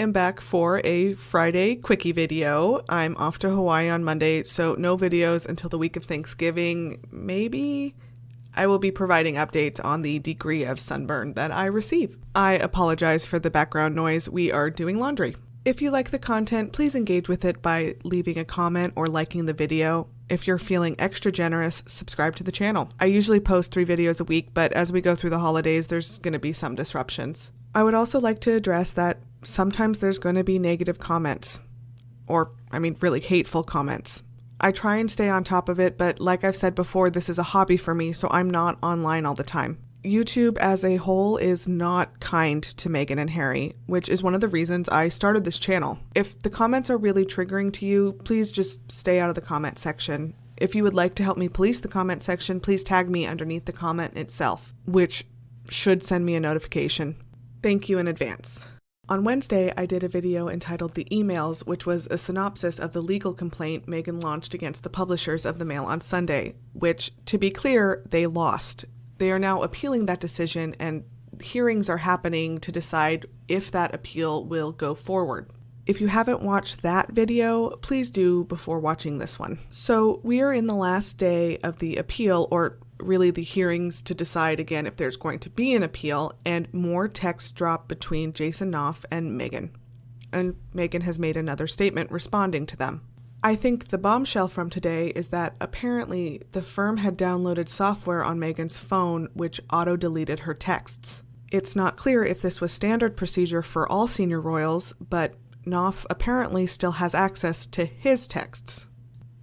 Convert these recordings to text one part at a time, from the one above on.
am back for a Friday quickie video. I'm off to Hawaii on Monday, so no videos until the week of Thanksgiving, maybe. I will be providing updates on the degree of sunburn that I receive. I apologize for the background noise. We are doing laundry. If you like the content, please engage with it by leaving a comment or liking the video. If you're feeling extra generous, subscribe to the channel. I usually post 3 videos a week, but as we go through the holidays, there's going to be some disruptions. I would also like to address that sometimes there's going to be negative comments. Really hateful comments. I try and stay on top of it, but like I've said before, this is a hobby for me, so I'm not online all the time. YouTube as a whole is not kind to Meghan and Harry, which is one of the reasons I started this channel. If the comments are really triggering to you, please just stay out of the comment section. If you would like to help me police the comment section, please tag me underneath the comment itself, which should send me a notification. Thank you in advance. On Wednesday, I did a video entitled The Emails, which was a synopsis of the legal complaint Meghan launched against the publishers of the Mail on Sunday, which, to be clear, they lost. They are now appealing that decision, and hearings are happening to decide if that appeal will go forward. If you haven't watched that video, please do before watching this one. So we are in the last day of the appeal, or really the hearings to decide again if there's going to be an appeal, and more texts drop between Jason Knauf and Meghan. And Meghan has made another statement responding to them. I think the bombshell from today is that apparently the firm had downloaded software on Meghan's phone which auto-deleted her texts. It's not clear if this was standard procedure for all senior royals, but Knauf apparently still has access to his texts.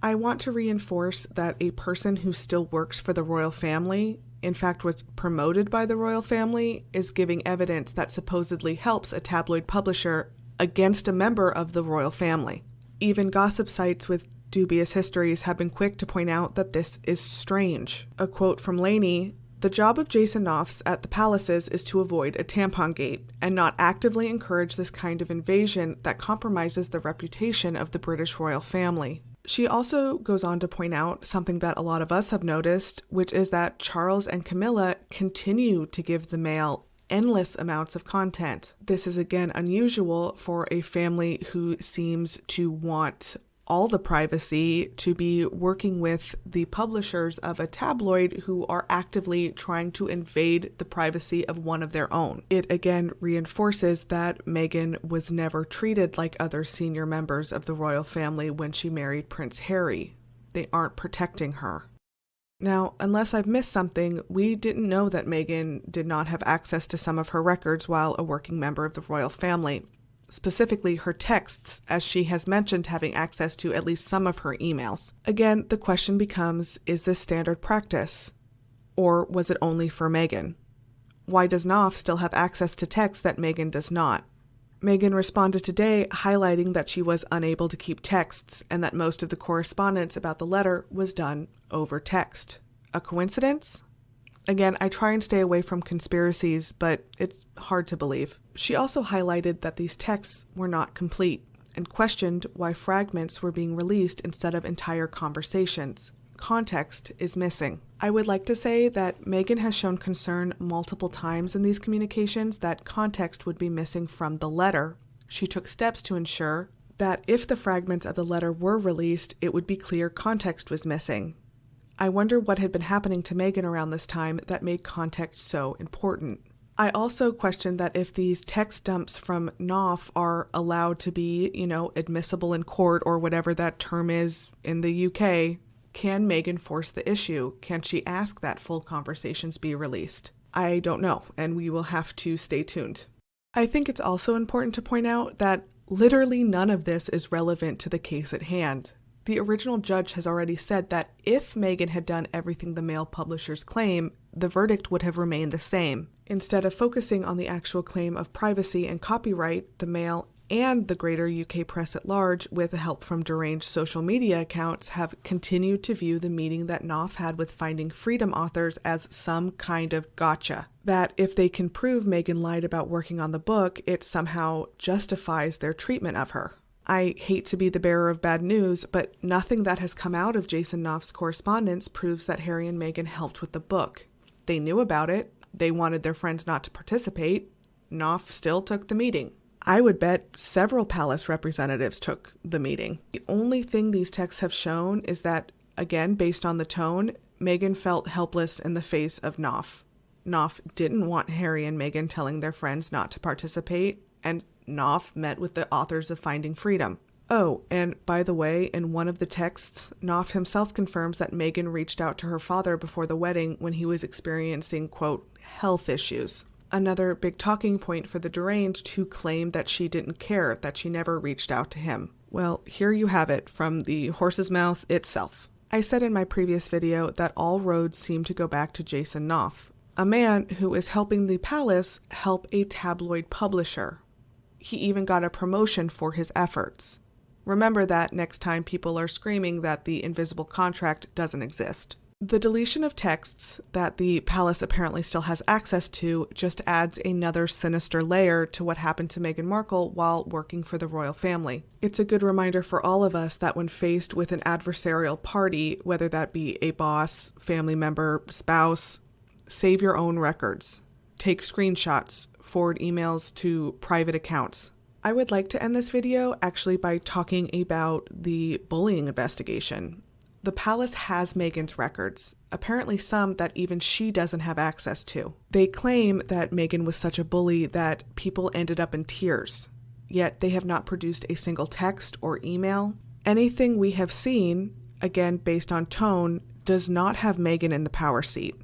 I want to reinforce that a person who still works for the royal family, in fact was promoted by the royal family, is giving evidence that supposedly helps a tabloid publisher against a member of the royal family. Even gossip sites with dubious histories have been quick to point out that this is strange. A quote from Lainey, "The job of Jason Knauf's at the palaces is to avoid a tampon gate and not actively encourage this kind of invasion that compromises the reputation of the British royal family." She also goes on to point out something that a lot of us have noticed, which is that Charles and Camilla continue to give the Mail endless amounts of content. This is again unusual for a family who seems to want all the privacy to be working with the publishers of a tabloid who are actively trying to invade the privacy of one of their own. It again reinforces that Meghan was never treated like other senior members of the royal family when she married Prince Harry. They aren't protecting her. Now, unless I've missed something, we didn't know that Meghan did not have access to some of her records while a working member of the royal family. Specifically her texts, as she has mentioned having access to at least some of her emails. Again, the question becomes, is this standard practice? Or was it only for Meghan? Why does Knauf still have access to texts that Meghan does not? Meghan responded today highlighting that she was unable to keep texts and that most of the correspondence about the letter was done over text. A coincidence? Again, I try and stay away from conspiracies, but it's hard to believe. She also highlighted that these texts were not complete and questioned why fragments were being released instead of entire conversations. Context is missing. I would like to say that Meghan has shown concern multiple times in these communications that context would be missing from the letter. She took steps to ensure that if the fragments of the letter were released, it would be clear context was missing. I wonder what had been happening to Meghan around this time that made context so important. I also question that if these text dumps from Knauf are allowed to be, admissible in court or whatever that term is in the UK, can Meghan force the issue? Can she ask that full conversations be released? I don't know, and we will have to stay tuned. I think it's also important to point out that literally none of this is relevant to the case at hand. The original judge has already said that if Meghan had done everything the Mail publishers claim, the verdict would have remained the same. Instead of focusing on the actual claim of privacy and copyright, the Mail and the greater UK press at large, with the help from deranged social media accounts, have continued to view the meeting that Knauf had with Finding Freedom authors as some kind of gotcha. That if they can prove Meghan lied about working on the book, it somehow justifies their treatment of her. I hate to be the bearer of bad news, but nothing that has come out of Jason Knauf's correspondence proves that Harry and Meghan helped with the book. They knew about it. They wanted their friends not to participate. Knauf still took the meeting. I would bet several palace representatives took the meeting. The only thing these texts have shown is that, again, based on the tone, Meghan felt helpless in the face of Knauf. Knauf didn't want Harry and Meghan telling their friends not to participate, and Knauf met with the authors of Finding Freedom. Oh, and by the way, in one of the texts, Knauf himself confirms that Meghan reached out to her father before the wedding when he was experiencing, quote, health issues. Another big talking point for the deranged who claimed that she didn't care, that she never reached out to him. Well, here you have it from the horse's mouth itself. I said in my previous video that all roads seem to go back to Jason Knauf, a man who is helping the palace help a tabloid publisher. He even got a promotion for his efforts. Remember that next time people are screaming that the invisible contract doesn't exist. The deletion of texts that the palace apparently still has access to just adds another sinister layer to what happened to Meghan Markle while working for the royal family. It's a good reminder for all of us that when faced with an adversarial party, whether that be a boss, family member, spouse, save your own records. Take screenshots, forward emails to private accounts. I would like to end this video actually by talking about the bullying investigation. The palace has Meghan's records, apparently some that even she doesn't have access to. They claim that Meghan was such a bully that people ended up in tears, yet they have not produced a single text or email. Anything we have seen, again based on tone, does not have Meghan in the power seat.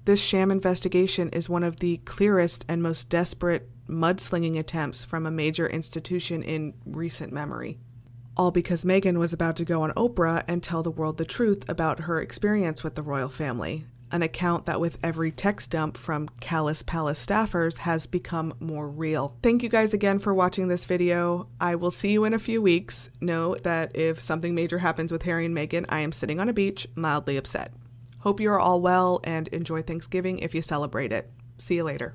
This sham investigation is one of the clearest and most desperate mudslinging attempts from a major institution in recent memory. All because Meghan was about to go on Oprah and tell the world the truth about her experience with the royal family, an account that with every text dump from callous palace staffers has become more real. Thank you guys again for watching this video. I will see you in a few weeks. Know that if something major happens with Harry and Meghan, I am sitting on a beach, mildly upset. Hope you are all well and enjoy Thanksgiving if you celebrate it. See you later.